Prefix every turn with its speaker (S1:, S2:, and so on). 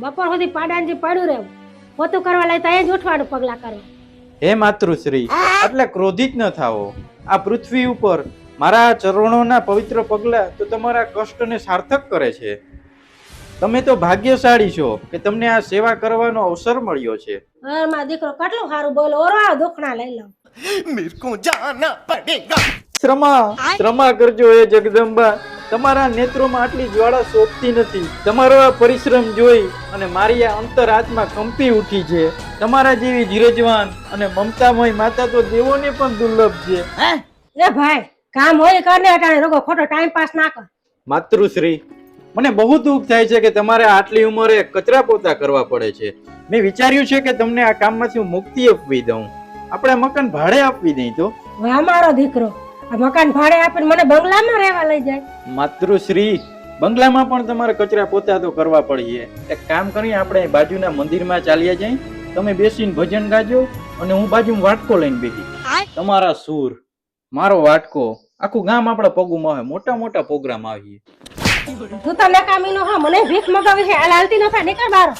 S1: બપોર સુધી પાડાંજી પડ્યું રહેવું, પોતું કરવા લાય તો અહીંયા જ ઉઠવાનું પગલા કરવા.
S2: હે માતૃશ્રી, એટલે ક્રોધિત ન થાઓ. આ પૃથ્વી ઉપર મારા ચરણોના પવિત્ર પગલા તો તમારા કષ્ટને સાર્થક કરે છે. તમે તો ભાગ્યશાળી છો કે તમને આ સેવા કરવાનો અવસર મળ્યો છે.
S1: હા મારો દીકરો કેટલું સારું બોલો, ઓરો આ દુખણા લઈ લઉં.
S3: मेरे को जाना पड़ेगा.
S2: શ્રમા કરજો હે જગદંબા. તમારા નેત્રોમાં આટલી જ્વાળા શોભતી નથી. તમારો આ પરિશ્રમ જોઈ અને મારી આ અંતર આત્મા કંપી ઉઠી છે. તમારા જેવી ધીરજવાન અને મમતામય માતા તો દેવોને પણ દુર્લભ છે.
S1: એ ભાઈ કામ હોય કરને, અટાણે રોગો ખોટો ટાઈમ પાસ ના કર.
S2: માતૃશ્રી, મને બહુ દુઃખ થાય છે કે તમારે આટલી ઉંમરે કચરા પોતા કરવા પડે છે. મેં વિચાર્યું છે કે તમને આ કામમાંથી હું મુક્તિ આપવી દઉં. આપણે મકાન ભાડે આપવી દઈ તો.
S1: વાહ મારો દીકરો, આ મકાન ભાડે આપીને મને બંગલામાં રહેવા લઈ જાય.
S2: માતૃશ્રી, બંગલામાં પણ તમારે કચરા પોતા તો કરવા પડીએ. એક કામ કરી, આપણે બાજુના મંદિરમાં ચાલ્યા જઈએ. તમે બેસીને ભજન ગાજો અને હું બાજુમાં વાટકો લઈને બેસી. તમારા સૂર, મારો વાટકો, આખું ગામ આપણા પગુમાં આવે. મોટા મોટા પ્રોગ્રામ આવીએ.
S1: તું તો નકામી નો હા, મને ભીખ મગાવી છે. હાલ હાલતી નતા નીકળ બાર.